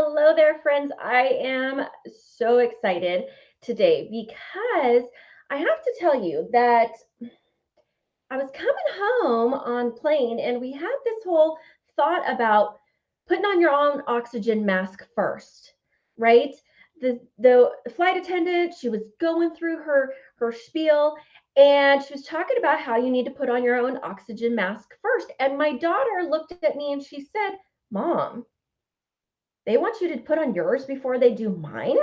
Hello there, friends. I am so excited today because I have to tell you that I was coming home on plane and we had this whole thought about putting on your own oxygen mask first, right? The flight attendant, she was going through her spiel and she was talking about how you need to put on your own oxygen mask first. And my daughter looked at me and she said, "Mom, they want you to put on yours before they do mine?"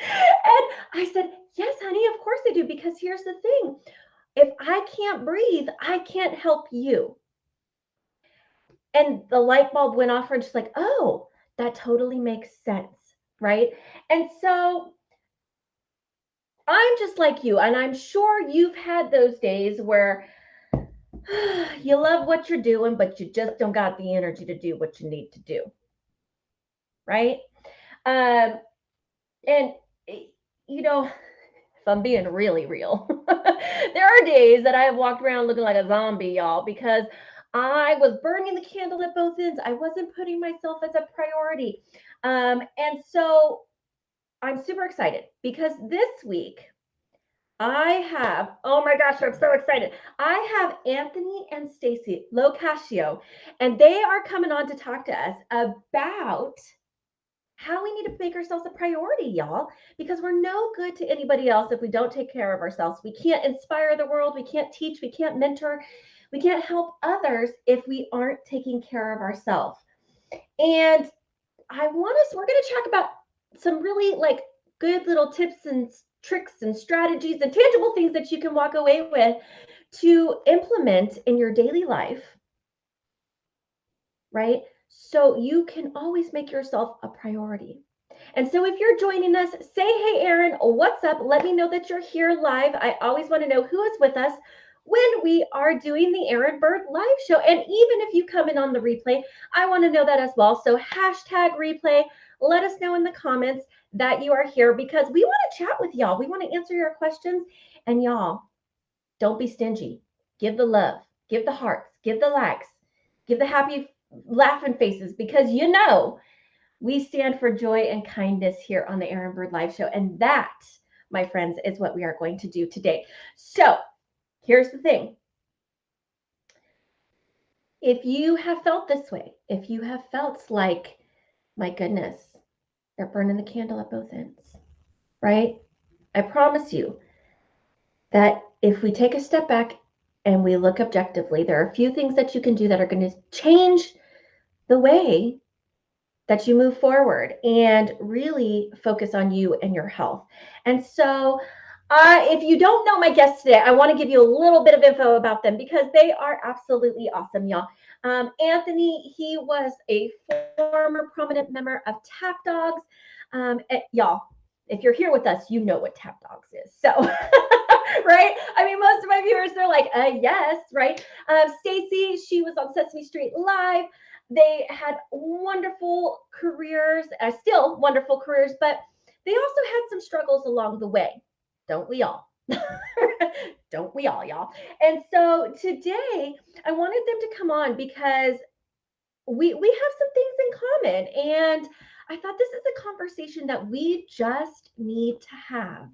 And I said, "Yes, honey, of course they do, because here's the thing. If I can't breathe, I can't help you." And the light bulb went off for her, and she's like, "Oh, that totally makes sense." Right. And so I'm just like you, and I'm sure you've had those days where you love what you're doing, but you just don't got the energy to do what you need to do. Right. Um, and, you know, if I'm being really real, there are days that I have walked around looking like a zombie, y'all, because I was burning the candle at both ends. I wasn't putting myself as a priority. And so I'm super excited because this week I have, oh my gosh, I'm so excited. I have Anthony and Staci, Cascio, and they are coming on to talk to us about how we need to make ourselves a priority, y'all, because we're no good to anybody else if we don't take care of ourselves. We can't inspire the world. We can't teach. We can't mentor. We can't help others if we aren't taking care of ourselves. And we're going to talk about some really like good little tips and tricks and strategies and tangible things that you can walk away with to implement in your daily life, right? So you can always make yourself a priority. And so if you're joining us, say, "Hey, Erin, what's up?" Let me know that you're here live. I always want to know who is with us when we are doing the Erin Burd live show. And even if you come in on the replay, I want to know that as well. So hashtag replay, let us know in the comments that you are here because we want to chat with y'all. We want to answer your questions. And y'all, don't be stingy. Give the love, give the hearts, give the likes, give the happy laughing faces, because we stand for joy and kindness here on the Erin Burd Live Show. And that, my friends, is what we are going to do today. So here's the thing. If you have felt this way, if you have felt like, my goodness, they're burning the candle at both ends, right? I promise you that if we take a step back and we look objectively, there are a few things that you can do that are going to change the way that you move forward and really focus on you and your health. And so if you don't know my guests today, I want to give you a little bit of info about them because they are absolutely awesome, y'all. Anthony, he was a former prominent member of Tap Dogs. Y'all, if you're here with us, you know what Tap Dogs is. So, right? I mean, most of my viewers, they're like, yes, right? Staci, she was on Sesame Street Live. They had wonderful careers, still wonderful careers, but they also had some struggles along the way. Don't we all? Don't we all, y'all? And so today I wanted them to come on because we have some things in common. And I thought this is a conversation that we just need to have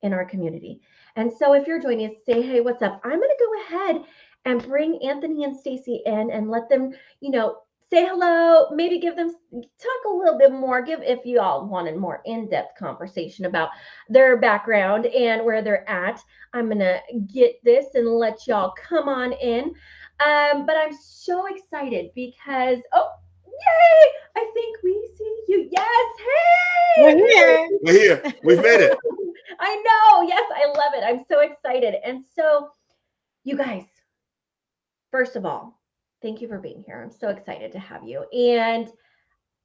in our community. And so if you're joining us, say, "Hey, what's up?" I'm going to go ahead and bring Anthony and Staci in and let them, say hello, maybe give them, talk a little bit more, if you all wanted more in-depth conversation about their background and where they're at. I'm going to get this and let y'all come on in. But I'm so excited because, oh, yay, I think we see you. Yes, hey! We're here. We're here. We've made it. I know. Yes, I love it. I'm so excited. And so, you guys, first of all, thank you for being here. I'm so excited to have you. And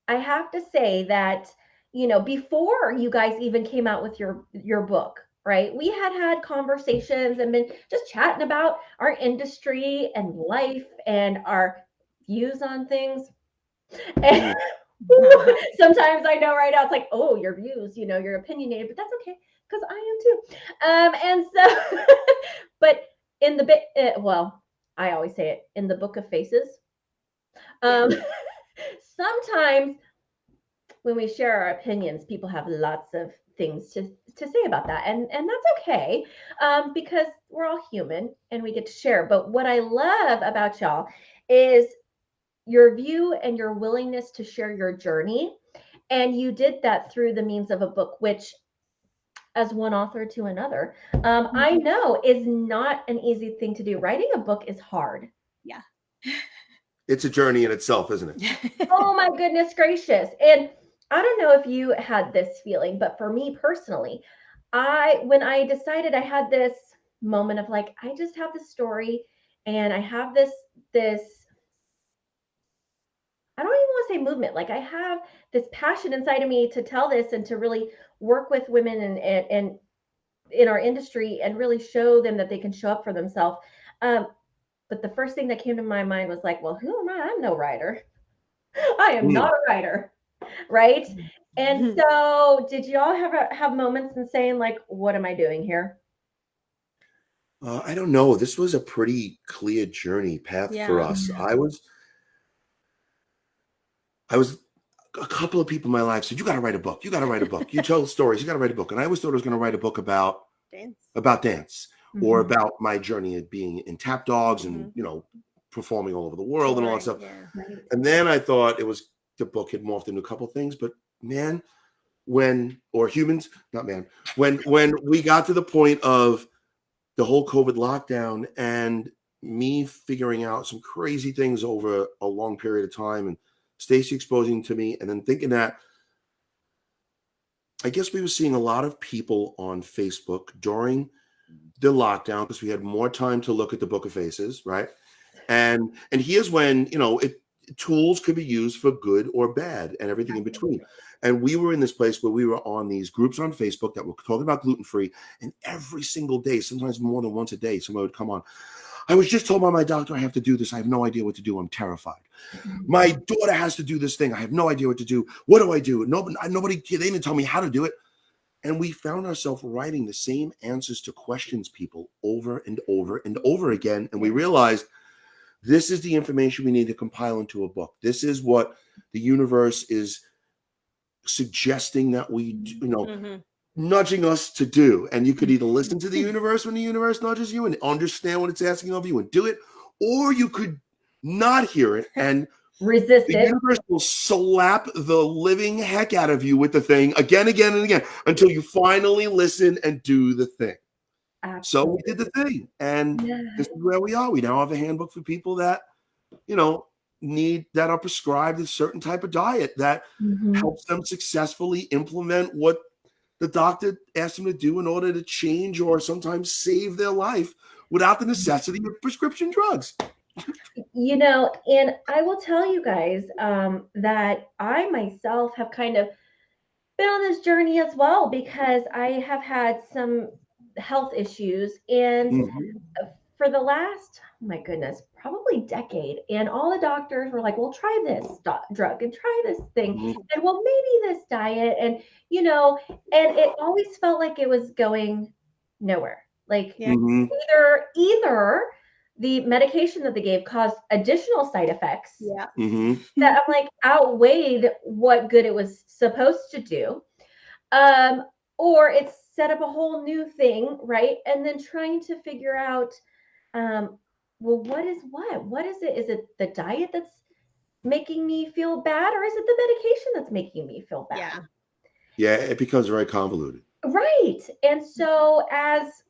I have to say that, before you guys even came out with your book, right? We had conversations and been just chatting about our industry and life and our views on things. And sometimes I know right now it's like, oh, your views, you're opinionated, but that's okay because I am too. And so, but in the bit, well, I always say it in the book of faces. Sometimes when we share our opinions, people have lots of things to say about that. And that's okay, because we're all human and we get to share. But what I love about y'all is your view and your willingness to share your journey. And you did that through the means of a book, which, as one author to another, I know is not an easy thing to do. Writing a book is hard. Yeah. It's a journey in itself, isn't it? Oh my goodness gracious. And I don't know if you had this feeling, but for me personally, when I decided, I had this moment of like, I just have this story and I have this, I don't even want to say movement. Like, I have this passion inside of me to tell this and to really work with women and in our industry and really show them that they can show up for themselves. But the first thing that came to my mind was like, well, who am I? I'm no writer. I am not a writer, right? And so did y'all have moments in saying like, what am I doing here? I don't know. This was a pretty clear journey path for us. I was a couple of people in my life said, you got to write a book. You got to write a book. You tell stories. You got to write a book. And I always thought I was going to write a book about dance or about my journey of being in Tap Dogs and, you know, performing all over the world and all that stuff. Yeah, right. And then I thought the book had morphed into a couple of things, but man, when we got to the point of the whole COVID lockdown and me figuring out some crazy things over a long period of time and Staci exposing to me, and then thinking that I guess we were seeing a lot of people on Facebook during the lockdown because we had more time to look at the Book of Faces, right? And here's when, you know, tools could be used for good or bad and everything in between. And we were in this place where we were on these groups on Facebook that were talking about gluten-free, and every single day, sometimes more than once a day, someone would come on. I was just told by my doctor I have to do this. I have no idea what to do. I'm terrified. My daughter has to do this thing. I have no idea what to do. What do I do? Nobody, they didn't tell me how to do it. And we found ourselves writing the same answers to questions people over and over and over again. And we realized this is the information we need to compile into a book. This is what the universe is suggesting that we, you know, nudging us to do. And you could either listen to the universe when the universe nudges you and understand what it's asking of you and do it, or you could not hear it and resist it. The universe will slap the living heck out of you with the thing again, and again, until you finally listen and do the thing. Absolutely. So we did the thing, and this is where we are. We now have a handbook for people that, you know, that are prescribed a certain type of diet that helps them successfully implement what the doctor asked them to do in order to change or sometimes save their life without the necessity of prescription drugs. You know, and I will tell you guys that I myself have kind of been on this journey as well, because I have had some health issues, and for the last, oh my goodness, probably decade, and all the doctors were like, well, try this drug and try this thing, and well, maybe this diet, and you know, and it always felt like it was going nowhere. Like either the medication that they gave caused additional side effects that I'm like outweighed what good it was supposed to do, or it set up a whole new thing, right? And then trying to figure out, well, what is it? Is it the diet that's making me feel bad, or is it the medication that's making me feel bad? Yeah, it becomes very convoluted. Right. And so as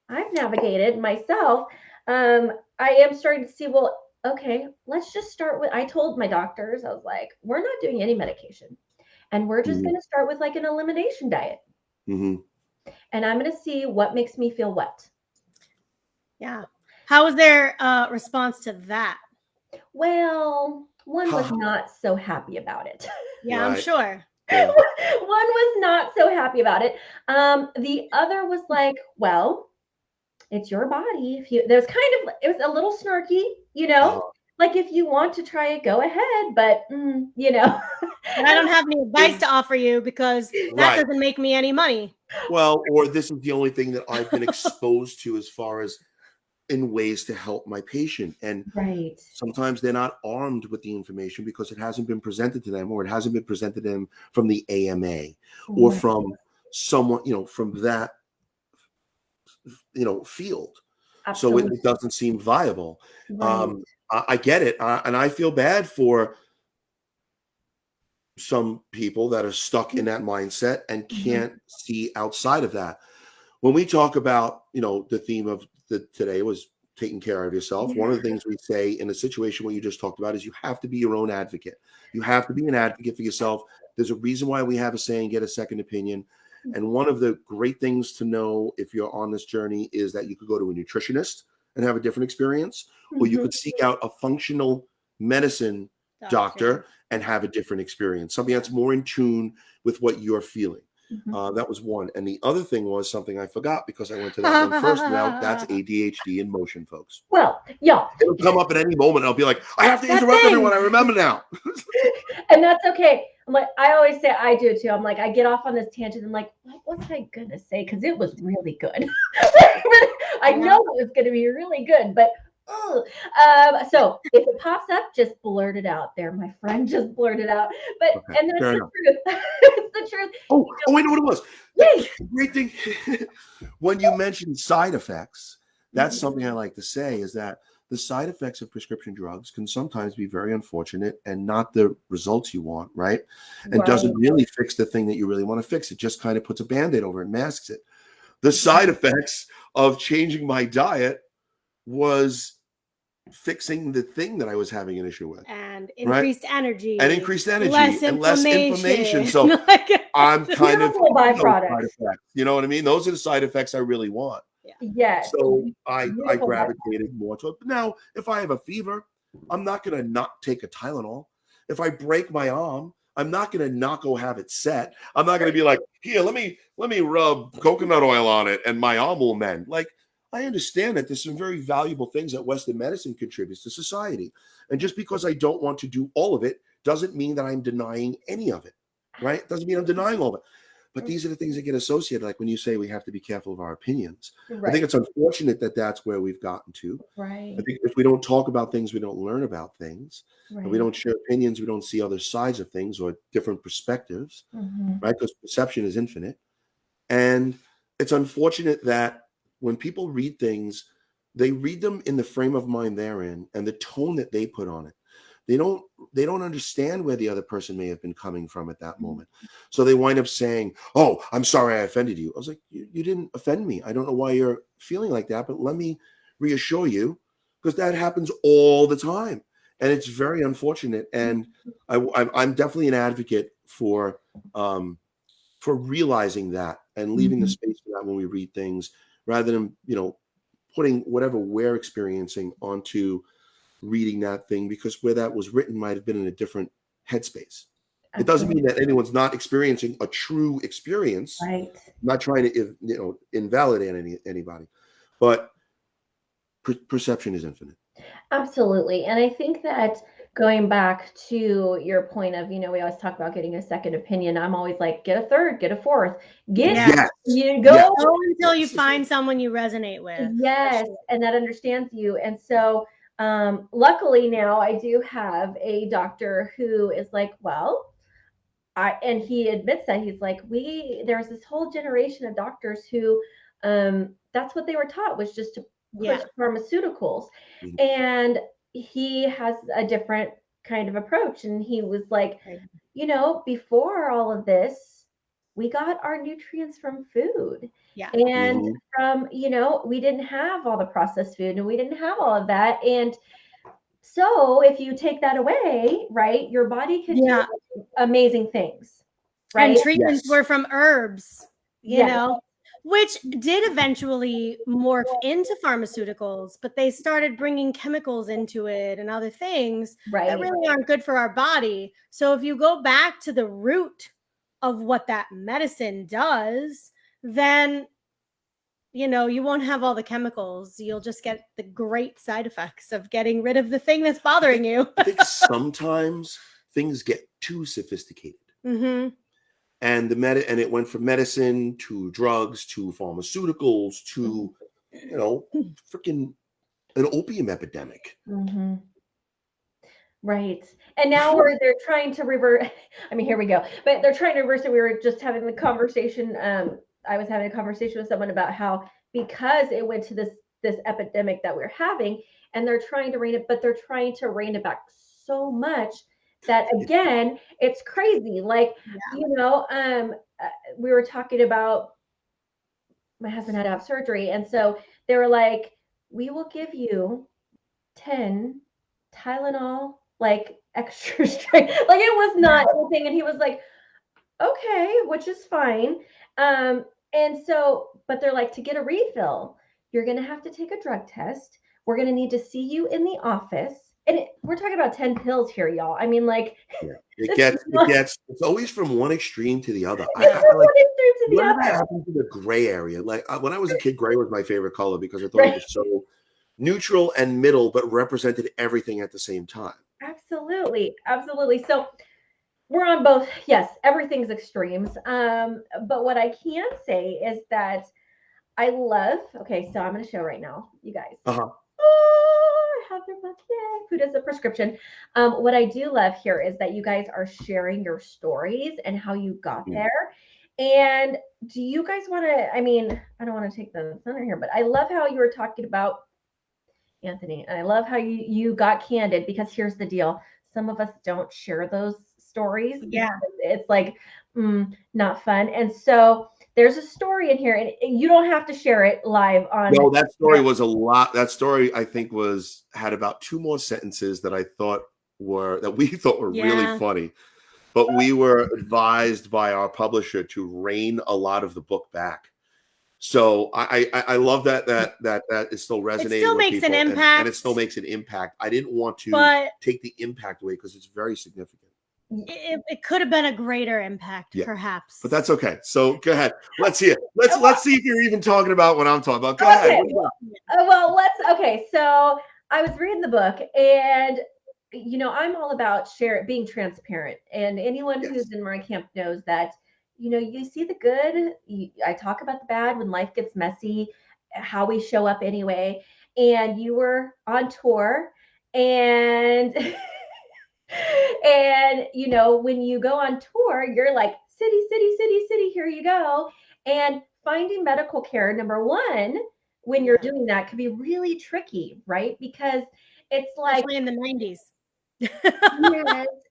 I've navigated myself, I am starting to see, well, okay, let's just start with, I told my doctors, I was like, we're not doing any medication, and we're just going to start with like an elimination diet. And I'm going to see what makes me feel what. Yeah. How was their response to that? Well, one was not so happy about it. Yeah, I'm sure. Yeah. One was not so happy about it. The other was like, well, it's your body. It was a little snarky, you know, like if you want to try it, go ahead, but you know. And I don't have any advice to offer you because that doesn't make me any money. Well, or this is the only thing that I've been exposed to as far as in ways to help my patient. And Right. sometimes they're not armed with the information because it hasn't been presented to them, or it hasn't been presented to them from the AMA or Right. from someone, from that, field. So Absolutely. it doesn't seem viable. Right. I get it. And I feel bad for some people that are stuck in that mindset and can't see outside of that. When we talk about, the theme of today was taking care of yourself. One of the things we say in a situation what you just talked about is you have to be your own advocate. You have to be an advocate for yourself. There's a reason why we have a saying, get a second opinion. And one of the great things to know if you're on this journey is that you could go to a nutritionist and have a different experience, or you could seek out a functional medicine doctor and have a different experience, something that's more in tune with what you're feeling. That was one. And the other thing was something I forgot because I went to that one first. Now that's ADHD in motion, folks. Well, yeah. It'll come up at any moment. I'll be like, I have to interrupt everyone. I remember now. And that's okay. I'm like, I always say I do too. I'm like, I get off on this tangent. I'm like, what was I going to say? Because it was really good. I know it was going to be really good, but so if it pops up, just blurt it out there. My friend just blurted out. But Okay, and that's fair the enough. truth. It's the truth. Oh, I know what it was. Yay. The great thing when you mentioned side effects, that's something I like to say is that the side effects of prescription drugs can sometimes be very unfortunate and not the results you want, right? And doesn't really fix the thing that you really want to fix. It just kind of puts a Band-Aid over it and masks it. The side effects of changing my diet was fixing the thing that I was having an issue with. And increased energy. And increased energy. Less and less inflammation. So I'm kind of byproducts. You know what I mean? Those are the side effects I really want. Yes. So I gravitated more to it. But now, if I have a fever, I'm not going to not take a Tylenol. If I break my arm, I'm not going to not go have it set. I'm not going to be like, here, let me rub coconut oil on it and my arm will mend. Like, I understand that there's some very valuable things that Western medicine contributes to society. And just because I don't want to do all of it doesn't mean that I'm denying any of it, right? Doesn't mean I'm denying all of it. But these are the things that get associated. Like when you say we have to be careful of our opinions. I think it's unfortunate that that's where we've gotten to. Right. I think if we don't talk about things, we don't learn about things. And we don't share opinions, we don't see other sides of things or different perspectives, right? Because perception is infinite. And it's unfortunate that when people read things, they read them in the frame of mind they're in and the tone that they put on it. They don't understand where the other person may have been coming from at that moment. So they wind up saying, oh, I'm sorry I offended you. I was like, you didn't offend me. I don't know why you're feeling like that, but let me reassure you, because that happens all the time. And it's very unfortunate. And I'm definitely an advocate for realizing that and leaving the space for that when we read things, rather than, putting whatever we're experiencing onto reading that thing, because where that was written might have been in a different headspace. It doesn't mean that anyone's not experiencing a true experience. Right. I'm not trying to, invalidate anybody, but perception is infinite. Absolutely. And I think that going back to your point of, we always talk about getting a second opinion. I'm always like, get a third, get a fourth, Yes. you go until you find someone you resonate with. Yes. And that understands you. And so, luckily now I do have a doctor who is like, well, and he admits that he's like, there's this whole generation of doctors who, that's what they were taught, was just to push pharmaceuticals. And he has a different kind of approach. And he was like, before all of this, we got our nutrients from food. And from, we didn't have all the processed food and we didn't have all of that. And so if you take that away, right, your body could do amazing things. Right. And treatments were from herbs, you know, which did eventually morph into pharmaceuticals, but they started bringing chemicals into it and other things that really aren't good for our body. So if you go back to the root of what that medicine does, then, you won't have all the chemicals. You'll just get the great side effects of getting rid of the thing that's bothering you. I think sometimes things get too sophisticated. And and it went from medicine to drugs to pharmaceuticals to, freaking an opium epidemic. Mm-hmm. Right. And now they're trying to revert. I mean, here we go. But they're trying to reverse it. We were just having the conversation. I was having a conversation with someone about how because it went to this epidemic that we're having, and they're trying to rein it, but they're trying to rein it back so much that again, it's crazy. Like, we were talking about my husband had to have surgery, and so they were like, we will give you 10 Tylenol, like extra strength. Like it was not anything. And he was like, okay, which is fine. And so, but they're like, to get a refill, you're going to have to take a drug test. We're going to need to see you in the office. And we're talking about 10 pills here, y'all. I mean, like, it's always from one extreme to the other. Whatever happened to the gray area? Like when I was a kid, gray was my favorite color because I thought it was so neutral and middle, but represented everything at the same time. Absolutely. So we're on both. Yes, everything's extremes. But what I can say is that I love, okay, so I'm going to show right now, you guys. I have their book. Yay. Who does the prescription? What I do love here is that you guys are sharing your stories and how you got there. And do you guys want to, I mean, I don't want to take the thunder here, but I love how you were talking about Anthony. And I love how you got candid, because here's the deal. Some of us don't share those stories. Yeah. It's like, not fun. And so there's a story in here, and you don't have to share it live on. No, that story was a lot. That story, I think, had about 2 more sentences that we thought were really funny. But we were advised by our publisher to rein a lot of the book back. So I love that is still resonating. It still makes an impact, and it still makes an impact. I didn't want to take the impact away because it's very significant. It could have been a greater impact, perhaps. But that's okay. So go ahead. Let's see it. Let's see if you're even talking about what I'm talking about. Go ahead. So I was reading the book, and I'm all about being transparent. And anyone who's in my camp knows that, you see the good. I talk about the bad when life gets messy, how we show up anyway. And you were on tour, and and when you go on tour, you're like city, here you go. And finding medical care, number one, when you're doing that, can be really tricky, right? Because it's especially in the 90s. Yes.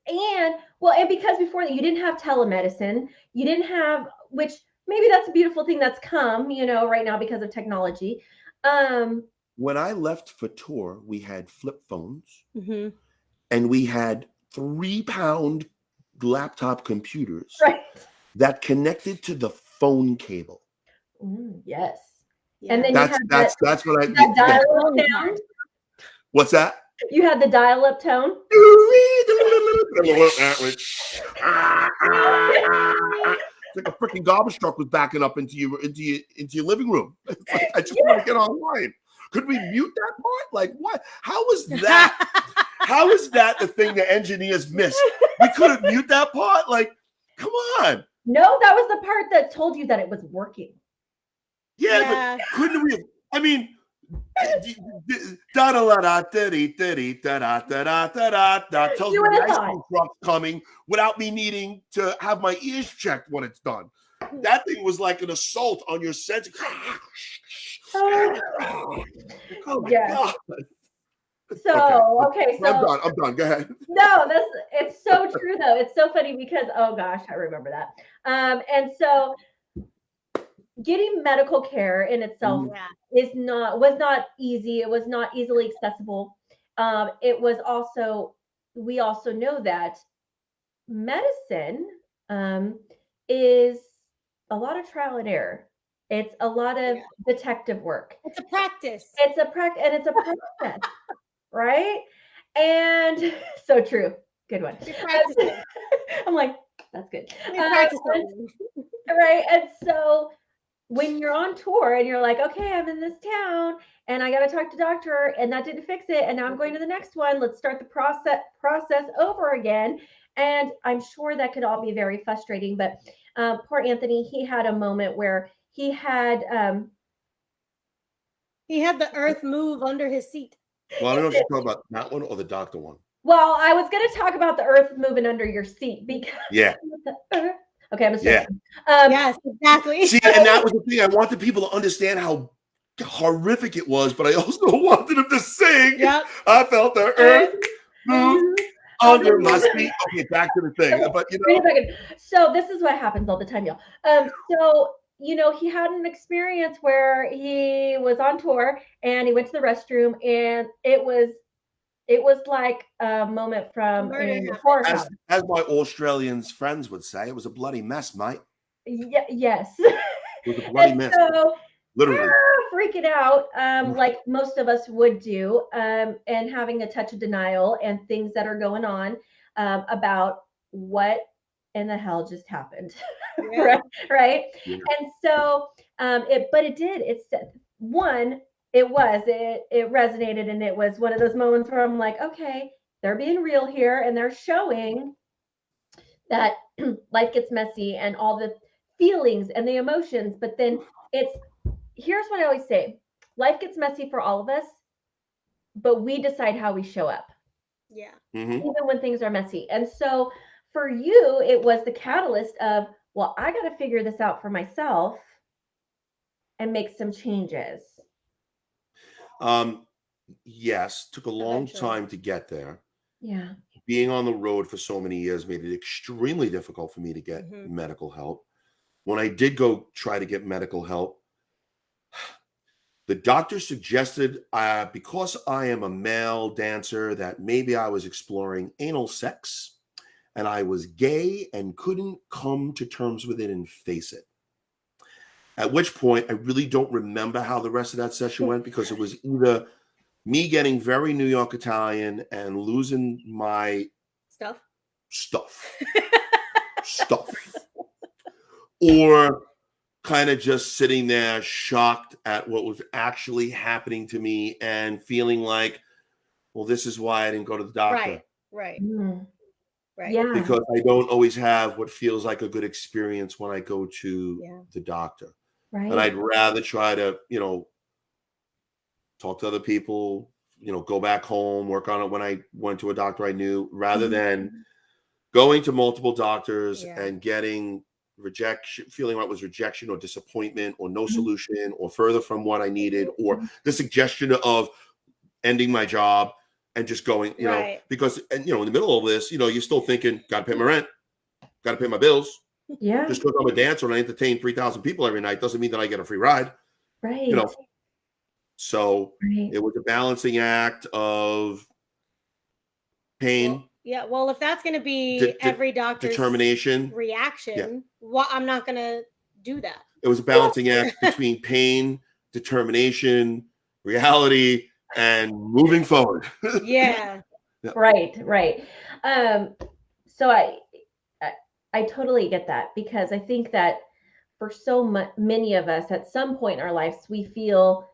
And because before that you didn't have telemedicine, you didn't have, which maybe that's a beautiful thing that's come, right now because of technology. When I left for tour, we had flip phones, and we had 3-pound laptop computers that connected to the phone cable. Yes. Yeah. And then that's what I dial-up sound. What's that? You had the dial-up tone. It's like a freaking garbage truck was backing up into your living room. It's like, I just want to get online. Could we mute that part? Like what? How was that? How is that the thing the engineers missed? We couldn't mute that part? Like, come on. No, that was the part that told you that it was working. Yeah. But couldn't we? I mean, tells you the ice cream truck's coming without me needing to have my ears checked when it's done. That thing was like an assault on your sense. Oh my God. So okay, so I'm done. Go ahead. No, it's so true though. It's so funny because oh gosh, I remember that. And so getting medical care in itself was not easy. It was not easily accessible. It was also, we also know that medicine is a lot of trial and error. It's a lot of detective work. It's a practice. It's a process, right? And so true. Good one. I'm like, that's good. Right. And so when you're on tour and you're like, okay, I'm in this town and I got to talk to doctor and that didn't fix it. And now I'm going to the next one. Let's start the process over again. And I'm sure that could all be very frustrating, but poor Anthony, he had a moment where he had the earth move under his seat. Well, I don't know if you're talking about that one or the doctor one. Well, I was going to talk about the earth moving under your seat because Yeah. Okay, I'm Yeah. Yes, exactly. See, and that was the thing. I wanted people to understand how horrific it was, but I also wanted them to sing. Yep. I felt the earth move under my feet. Okay, back to the thing. But so this is what happens all the time, y'all. So he had an experience where he was on tour and he went to the restroom, and it was like a moment from a horror house. As my Australians friends would say, it was a bloody mess, mate. Yes. It was a bloody mess. So, literally freaking out, like most of us would do, and having a touch of denial and things that are going on about what in the hell just happened. Yeah. right? Yeah. And so it resonated, and it was one of those moments where I'm like, okay, they're being real here, and they're showing that life gets messy and all the feelings and the emotions, but then here's what I always say: life gets messy for all of us, but we decide how we show up. Yeah. Even when things are messy. And so for you, it was the catalyst of, well, I got to figure this out for myself and make some changes. Yes, took a long time to get there. Yeah. Being on the road for so many years made it extremely difficult for me to get medical help. When I did go try to get medical help, the doctor suggested, because I am a male dancer, that maybe I was exploring anal sex and I was gay and couldn't come to terms with it and face it. At which point, I really don't remember how the rest of that session went, because it was either me getting very New York Italian and losing my stuff, or kind of just sitting there shocked at what was actually happening to me and feeling like, well, this is why I didn't go to the doctor. Right. Yeah. Because I don't always have what feels like a good experience when I go to the doctor. Right. And I'd rather try to, talk to other people, go back home, work on it when I went to a doctor I knew, rather than going to multiple doctors and getting rejection, feeling like it was rejection or disappointment or no solution or further from what I needed, or the suggestion of ending my job and just going, because, and in the middle of this, you're still thinking, got to pay my rent, got to pay my bills. Yeah. Just because I'm a dancer and I entertain 3,000 people every night doesn't mean that I get a free ride. Right. So it was a balancing act of pain. Well, if that's going to be every doctor's determination reaction, I'm not going to do that. It was a balancing act between pain, determination, reality, and moving forward. Right. So I totally get that, because I think that for so many of us, at some point in our lives, we feel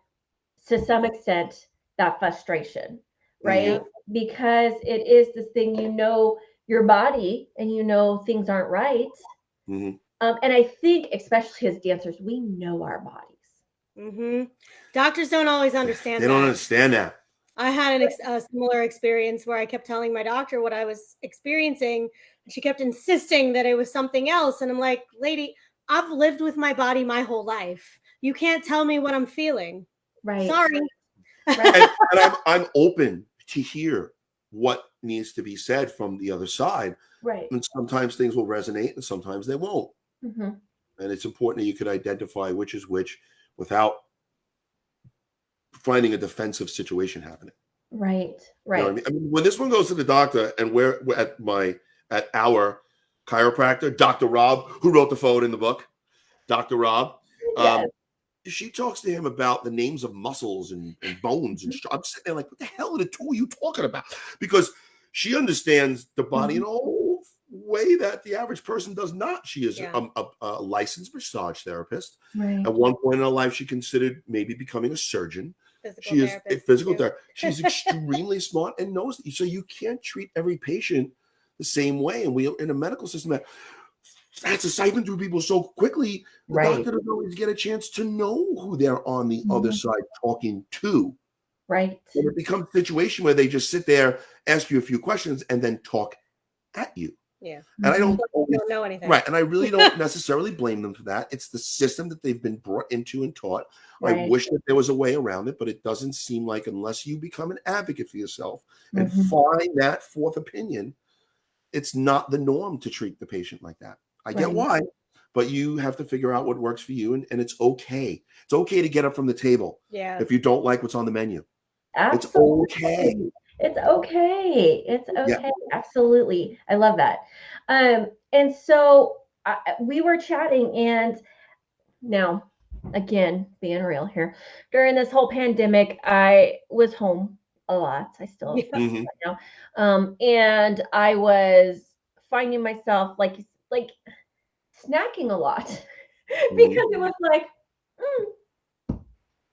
to some extent that frustration, right? Because it is this thing, your body, and things aren't right. And I think, especially as dancers, we know our bodies. Doctors don't always understand They don't understand that. I had a similar experience where I kept telling my doctor what I was experiencing, and she kept insisting that it was something else. And I'm like, lady, I've lived with my body my whole life. You can't tell me what I'm feeling. Right. Sorry. And I'm open to hear what needs to be said from the other side. Right. And sometimes things will resonate and sometimes they won't. And it's important that you could identify which is which without finding a defensive situation happening. Right. You know what I mean? When this one goes to the doctor, and we're at our chiropractor, Dr. Rob, who wrote the foreword in the book, Dr. Rob, she talks to him about the names of muscles and bones. And I'm sitting there like, what the hell are the two of you talking about? Because she understands the body in a whole way that the average person does not. She is a licensed massage therapist. Right. At one point in her life, she considered maybe becoming a surgeon. She is a physical therapist. She's extremely smart and knows that. So you can't treat every patient the same way. And we in a medical system that's to siphon through people so quickly, the doctor doesn't always get a chance to know who they're on the other side talking to. Right. And it becomes a situation where they just sit there, ask you a few questions, and then talk at you. Yeah. And I don't know anything. Right. And I really don't necessarily blame them for that. It's the system that they've been brought into and taught. Right. I wish that there was a way around it, but it doesn't seem like, unless you become an advocate for yourself and find that fourth opinion, it's not the norm to treat the patient like that. I get why, but you have to figure out what works for you. And it's okay. It's okay to get up from the table. Yeah. If you don't like what's on the menu. Absolutely. It's okay. It's okay. It's okay. Yeah. Absolutely. I love that. And so we were chatting, and now, again, being real here, during this whole pandemic, I was home a lot. I still right now. And I was finding myself like snacking a lot because it was like,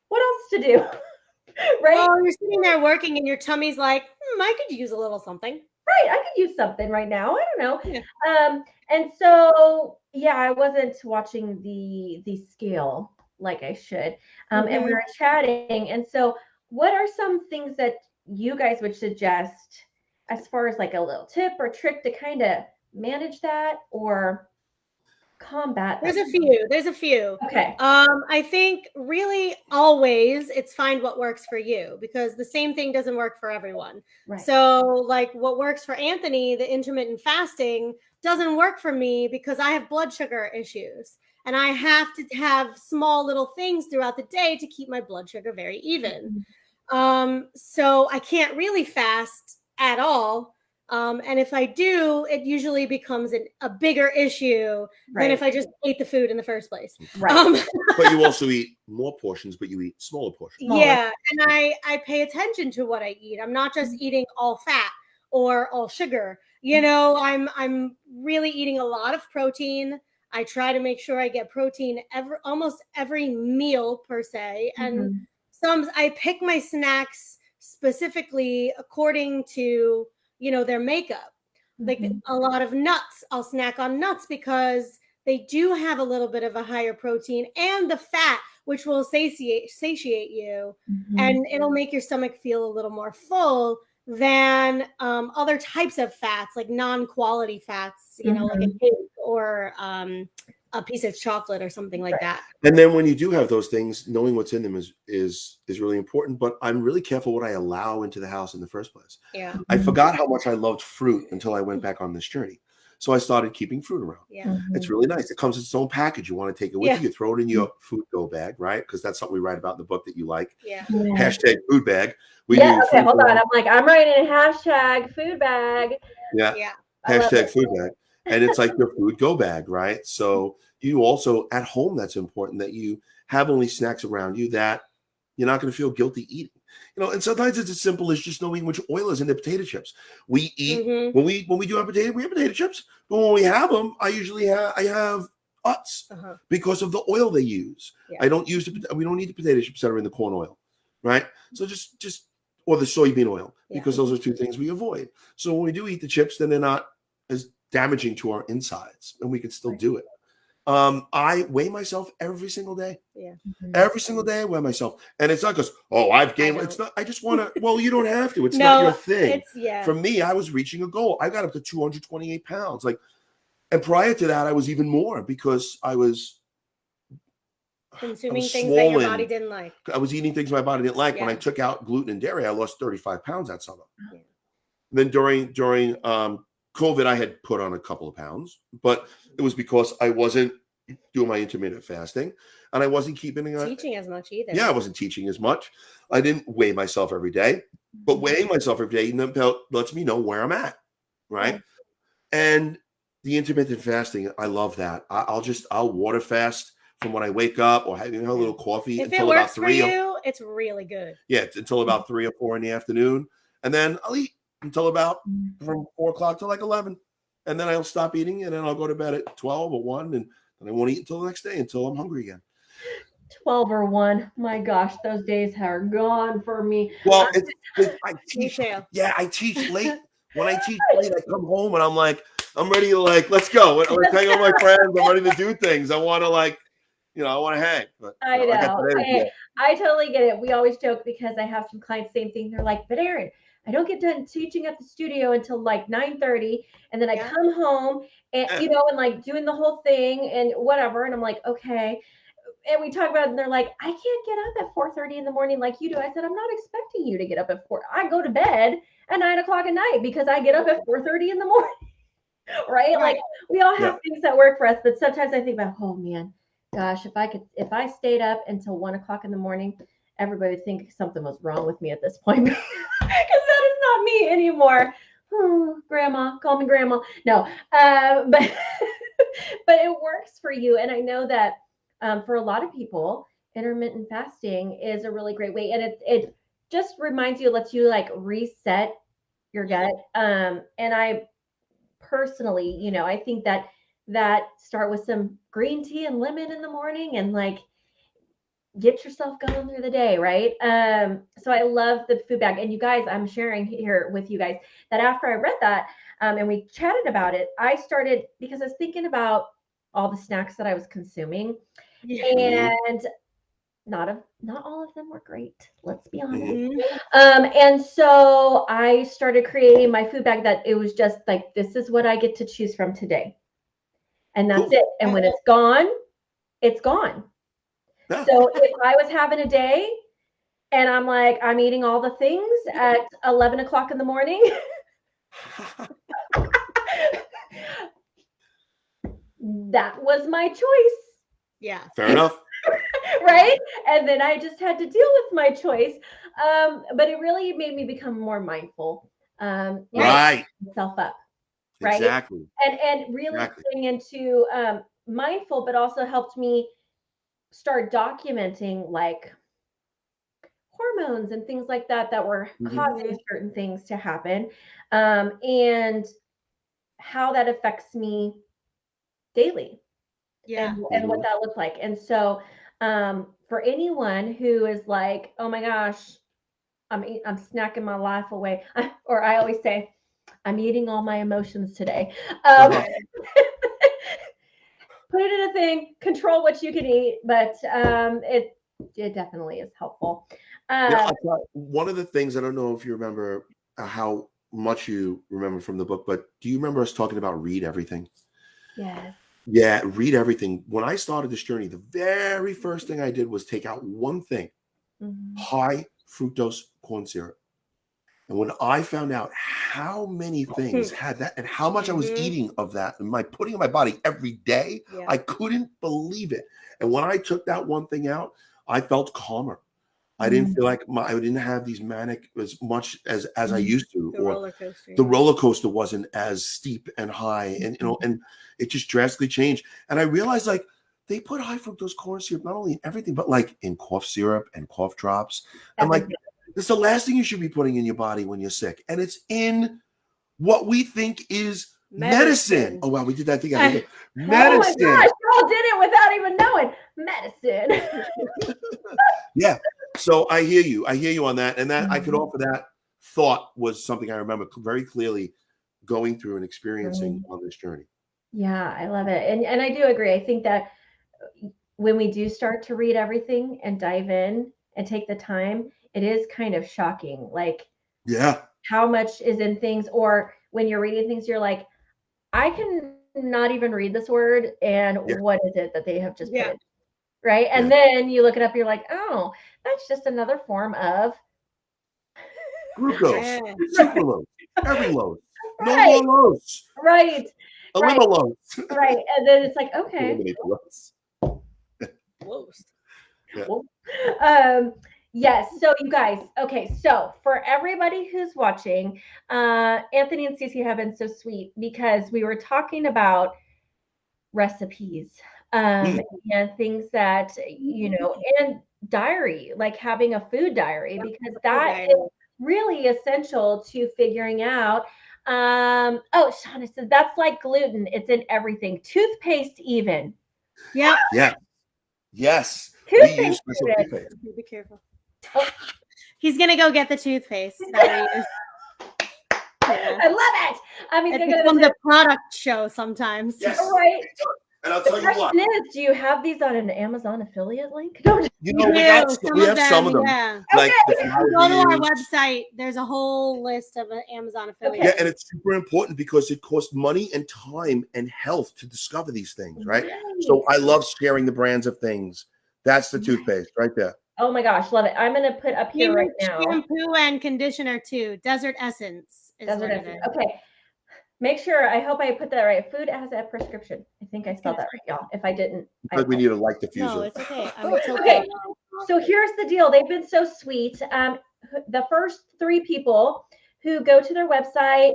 what else to do? Right? Well, you're sitting there working and your tummy's like, I could use a little something. Right. I could use something right now. I don't know. Yeah. And so, I wasn't watching the scale like I should. And we were chatting. And so what are some things that you guys would suggest as far as like a little tip or trick to kind of manage that or combat that? There's a few. Okay. I think really always it's find what works for you, because the same thing doesn't work for everyone. Right. So like what works for Anthony, the intermittent fasting, doesn't work for me because I have blood sugar issues and I have to have small little things throughout the day to keep my blood sugar very even. So I can't really fast at all. And if I do, it usually becomes a bigger issue than if I just ate the food in the first place. Right. But you also eat more portions, but you eat smaller portions. Yeah. And I pay attention to what I eat. I'm not just eating all fat or all sugar. You know, I'm really eating a lot of protein. I try to make sure I get protein almost every meal per se. And I pick my snacks specifically according to, their makeup. Like a lot of nuts, I'll snack on nuts because they do have a little bit of a higher protein and the fat, which will satiate you, and it'll make your stomach feel a little more full than other types of fats, like non-quality fats, like a cake or a piece of chocolate or something like that. And then when you do have those things, knowing what's in them is really important. But I'm really careful what I allow into the house in the first place. Yeah. I forgot how much I loved fruit until I went back on this journey. So I started keeping fruit around. Yeah. It's really nice. It comes in its own package. You want to take it with you, you throw it in your food go bag, right? Because that's something we write about in the book that you like. Yeah. Hashtag food bag. Okay, hold on. I'm writing hashtag food bag. Yeah. Hashtag food bag. And it's like your food go bag, right? So you also at home, that's important that you have only snacks around you that you're not going to feel guilty eating. And sometimes it's as simple as just knowing which oil is in the potato chips. We eat when we do our potato, we have potato chips. But when we have them, I have Utz because of the oil they use. Yeah. We don't need the potato chips that are in the corn oil, right? So just or the soybean oil, because those are two things we avoid. So when we do eat the chips, then they're not as damaging to our insides, and we can still do it. I weigh myself every single day. Yeah. Every single day I weigh myself. And it's not because, I've gained. It's not, I just want to, well, you don't have to. It's not your thing. For me, I was reaching a goal. I got up to 228 pounds. And prior to that, I was even more because I was consuming things that your body didn't like. I was eating things my body didn't like. When I took out gluten and dairy, I lost 35 pounds that summer. Yeah. Then during COVID, I had put on a couple of pounds, but it was because I wasn't doing my intermittent fasting and I wasn't teaching as much either. Yeah, I wasn't teaching as much. I didn't weigh myself every day, but weighing myself every day lets me know where I'm at, right? Yeah. And the intermittent fasting, I love that. I'll water fast from when I wake up or have a little coffee until about 3. For you, it's really good. Yeah, until about 3 or 4 in the afternoon, and then I'll eat until about from 4 o'clock to 11. And then I'll stop eating and then I'll go to bed at 12 or 1 and I won't eat until the next day until I'm hungry again. 12 or 1. My gosh, those days are gone for me. Well, I teach. Yeah, I teach late. When I teach late, I come home and I'm ready to let's go. I'm hanging with my friends. I'm ready to do things. I want to I want to hang. But I know. I totally get it. We always joke because I have some clients, same thing. They're like, but Erin, I don't get done teaching at the studio until like 9:30. And then I come home and, and like doing the whole thing and whatever. And I'm like, okay. And we talk about it and they're like, I can't get up at 4:30 in the morning like you do. I said, I'm not expecting you to get up at 4. I go to bed at 9 o'clock at night because I get up at 4:30 in the morning. Right? Like we all have things that work for us, but sometimes I think about, oh man, gosh, if I stayed up until 1 o'clock in the morning, everybody would think something was wrong with me at this point because that is not me anymore. Oh, grandma, call me grandma. No, but but it works for you, and I know that for a lot of people, intermittent fasting is a really great way, and it just reminds you, lets you like reset your gut. And I personally, I think that start with some green tea and lemon in the morning and like get yourself going through the day, right? So I love the food bag. And you guys, I'm sharing here with you guys that after I read that and we chatted about it, I started because I was thinking about all the snacks that I was consuming and not all of them were great. Let's be honest. And so I started creating my food bag that it was just like, this is what I get to choose from today. And that's it. And when it's gone, it's gone. So if I was having a day and I'm like, I'm eating all the things at 11 o'clock in the morning, that was my choice. Yeah. Fair enough. Right? And then I just had to deal with my choice. But it really made me become more mindful. Right. Myself up. Right. Exactly. And really getting into mindful, but also helped me start documenting like hormones and things like that were causing certain things to happen. And how that affects me daily. And what that looked like. And so for anyone who is like, oh my gosh, I'm snacking my life away. Or I always say, I'm eating all my emotions today. Put it in a thing, control what you can eat, but it definitely is helpful. One of the things, I don't know if you remember how much you remember from the book, but do you remember us talking about read everything? Yes. Yeah, read everything. When I started this journey, the very first thing I did was take out one thing, high fructose corn syrup. And when I found out how many things had that and how much I was eating of that and putting in my body every day, I couldn't believe it. And when I took that one thing out, I felt calmer. I didn't feel like I didn't have these manic as much as I used to. The roller coaster wasn't as steep and high, and and it just drastically changed. And I realized like they put high fructose corn syrup not only in everything, but like in cough syrup and cough drops. And like it's the last thing you should be putting in your body when you're sick. And it's in what we think is medicine. Oh wow, we did that together. Medicine. Oh my gosh, y'all did it without even knowing. Medicine. Yeah. So I hear you. I hear you on that. And that I could offer that thought was something I remember very clearly going through and experiencing on this journey. Yeah, I love it. And I do agree. I think that when we do start to read everything and dive in and take the time, it is kind of shocking. Like, how much is in things, or when you're reading things, you're like, I can not even read this word. And what is it that they have just put in? Right. And then you look it up, you're like, oh, that's just another form of glucose, sucralose, amylose, no more lows. Right. Eliminose. Right. And then it's like, okay. Yes. So you guys, okay. So for everybody who's watching, Anthony and Staci have been so sweet because we were talking about recipes and things that, and diary, like having a food diary, because that is really essential to figuring out. Shauna says that's like gluten. It's in everything. Toothpaste even. Yeah. Yes. Toothpaste. Be careful. Oh. He's gonna go get the toothpaste. I love it. I mean, it's from the product show sometimes. Yes. Right. And I'll tell you what. The question is, do you have these on an Amazon affiliate link? No. You know, we have some of them. Yeah. Like if you go to our website, there's a whole list of Amazon affiliates. Yeah, and it's super important because it costs money and time and health to discover these things, right? So I love sharing the brands of things. That's the toothpaste right there. Oh my gosh, love it. I'm going to put up here right now. Shampoo and conditioner too. Desert Essence. Desert Essence. Okay. Make sure, I hope I put that right. Food as a prescription. I think I spelled that right, y'all. If I didn't. But we need a light diffuser. No, it's okay. Okay. So here's the deal. They've been so sweet. The first 3 people who go to their website,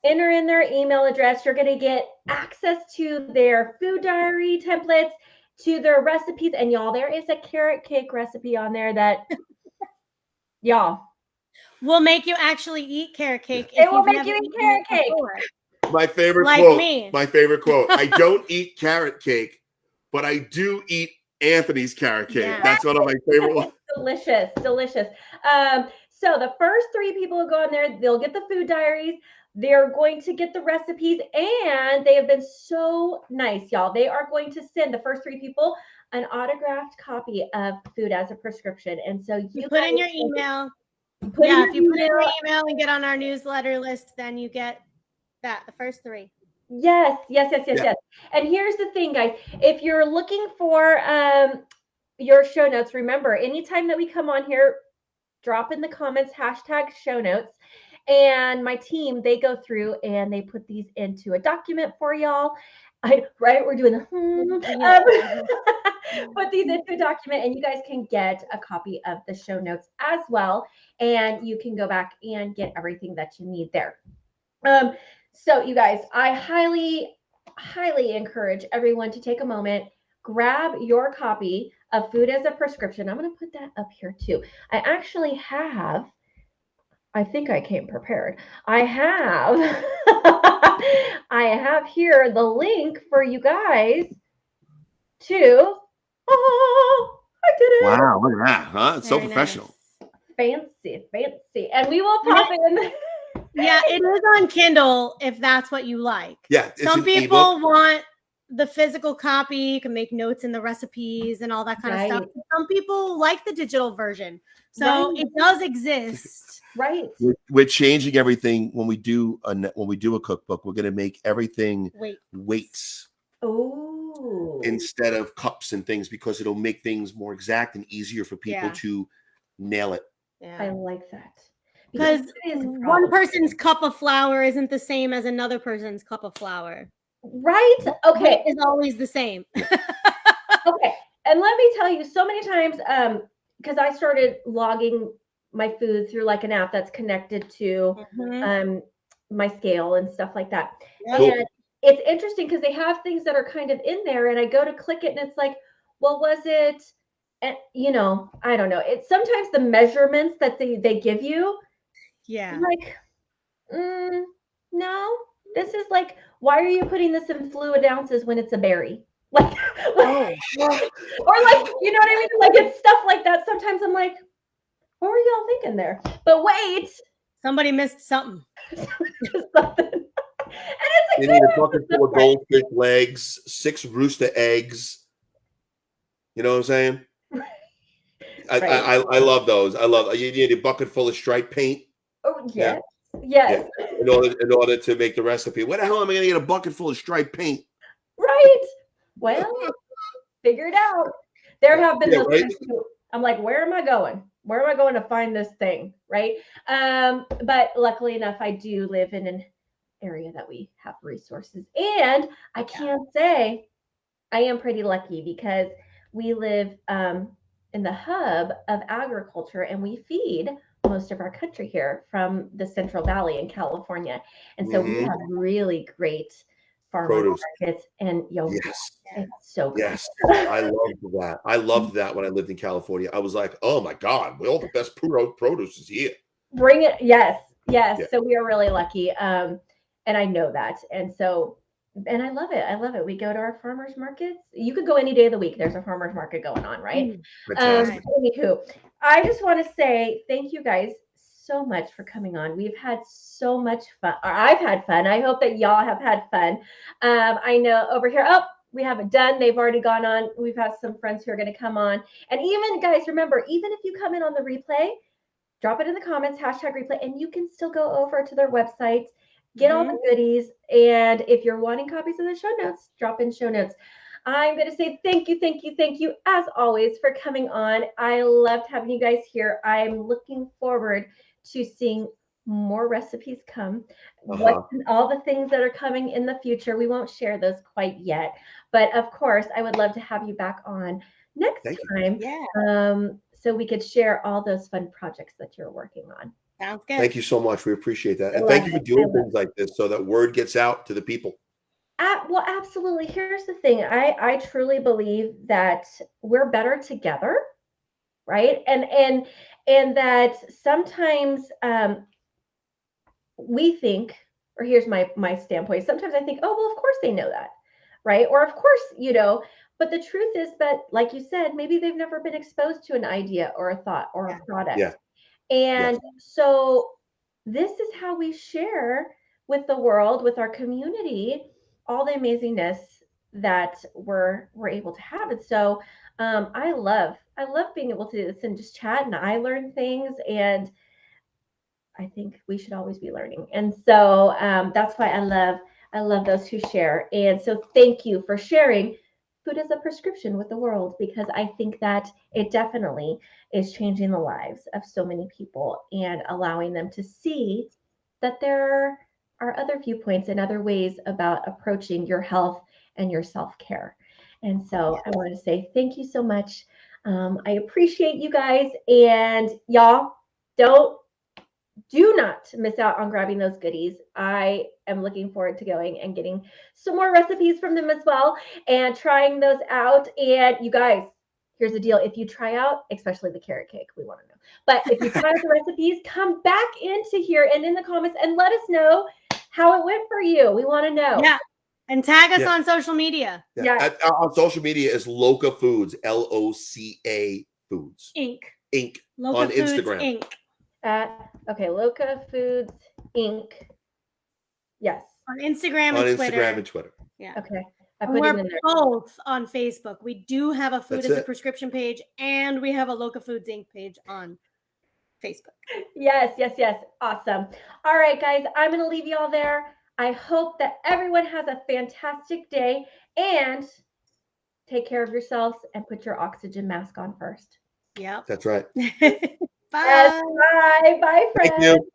enter in their email address, you're going to get access to their food diary templates, to their recipes. And y'all, there is a carrot cake recipe on there that, y'all. We'll make you actually eat carrot cake. It will make you eat carrot cake. My favorite quote. My favorite quote. I don't eat carrot cake, but I do eat Anthony's carrot cake. Yeah. That's one of my favorite ones. Delicious, delicious. So the first 3 people who go on there, they'll get the food diaries. They're going to get the recipes, and they have been so nice, y'all. They are going to send the first 3 people an autographed copy of Food as a Prescription. And so you put in your email. If you put in your email and get on our newsletter list, then you get that, the first 3. Yes. And here's the thing, guys. If you're looking for your show notes, remember, anytime that we come on here, drop in the comments, #show notes. And my team, they go through and they put these into a document for y'all. Right? We're doing put these into a document, and you guys can get a copy of the show notes as well. And you can go back and get everything that you need there. So you guys, I highly, highly encourage everyone to take a moment, grab your copy of Food as a Prescription. I'm going to put that up here too. I actually have, I think I came prepared. I have here the link for you guys to, I did it. Wow, look at that, huh? It's so professional. Fancy. And we will pop in. Yeah, it is on Kindle if that's what you like. Yeah. Some people want the physical copy. You can make notes in the recipes and all that kind of stuff. Some people like the digital version. So it does exist. Right. We're changing everything when we do a cookbook. We're going to make everything weights. Oh. Instead of cups and things, because it'll make things more exact and easier for people to nail it. Yeah. I like that. Because one person's cup of flour isn't the same as another person's cup of flour. Right? Okay. It's always the same. Okay. And let me tell you, so many times, because I started logging my food through like an app that's connected to my scale and stuff like that. Cool. And it's interesting because they have things that are kind of in there, and I go to click it and it's like, well, was it, and I don't know. It's sometimes the measurements that they give you. Yeah. Like, no, this is like, why are you putting this in fluid ounces when it's a berry? Like, or like, you know what I mean? Like, it's stuff like that. Sometimes I'm like, what were y'all thinking there? But wait, somebody missed something. And it's they need a bucket full of goldfish legs, 6 rooster eggs. You know what I'm saying? I love those. You need a bucket full of striped paint. Oh yes. Yeah. In order to make the recipe. Where the hell am I going to get a bucket full of striped paint? Right. Well, figure it out. There have been those things too. I'm like, where am I going? Where am I going to find this thing? Right. But luckily enough, I do live in an area that we have resources. And I can say I am pretty lucky because we live in the hub of agriculture, and we feed most of our country here from the Central Valley in California. And so we have really great farmers markets, and it's so good. Yes, I love that. I loved that when I lived in California. I was like, oh my God, all the best produce is here. Bring it. Yes. Yeah. So we are really lucky. And I know that. And so, and I love it. We go to our farmers markets. You could go any day of the week. There's a farmers market going on, right? Anywho, I just want to say thank you guys so much for coming on. We've had so much fun. Or I've had fun. I hope that y'all have had fun. I know over here. Oh, we have it done. They've already gone on. We've had some friends who are going to come on. And even, guys, remember, even if you come in on the replay, drop it in the comments, #replay, and you can still go over to their website, get all the goodies. And if you're wanting copies of the show notes, drop in show notes. I'm going to say thank you, as always, for coming on. I loved having you guys here. I'm looking forward to seeing more recipes come. All the things that are coming in the future. We won't share those quite yet. But, of course, I would love to have you back on next time. Yeah. So we could share all those fun projects that you're working on. Sounds good. Thank you so much. We appreciate that. And thank you for doing things like this so that word gets out to the people. Well, absolutely. Here's the thing. I truly believe that we're better together, right? And that sometimes we think, or here's my standpoint. Sometimes I think, oh, well, of course they know that, right? Or of course, but the truth is that, like you said, maybe they've never been exposed to an idea or a thought or a product. Yeah. And so this is how we share with the world, with our community, all the amazingness that we're able to have. And so I love being able to do this and just chat, and I learn things, and I think we should always be learning. And so that's why I love those who share. And so thank you for sharing food as a prescription with the world, because I think that it definitely is changing the lives of so many people and allowing them to see that there are other viewpoints and other ways about approaching your health and your self-care. And so I want to say thank you so much. I appreciate you guys, and y'all do not miss out on grabbing those goodies. I am looking forward to going and getting some more recipes from them as well and trying those out. And you guys, here's the deal. If you try out, especially the carrot cake, we want to know. But if you try out the recipes, come back into here and in the comments and let us know how it went for you. We want to know. Yeah. And tag us on social media. Yeah. On social media is Loca Foods, LOCA Foods. Inc. Loca on Foods, Instagram. Inc. Okay, Loca Foods Inc. Yes. On Instagram and Twitter. Instagram and Twitter. Yeah. Okay. We're both on Facebook. We do have a Food as a Prescription page, and we have a Loca Foods Inc. page on Facebook. Yes. Awesome. All right, guys, I'm going to leave you all there. I hope that everyone has a fantastic day, and take care of yourselves and put your oxygen mask on first. Yep. That's right. Bye. Yes, bye. Bye, friends. Thank you.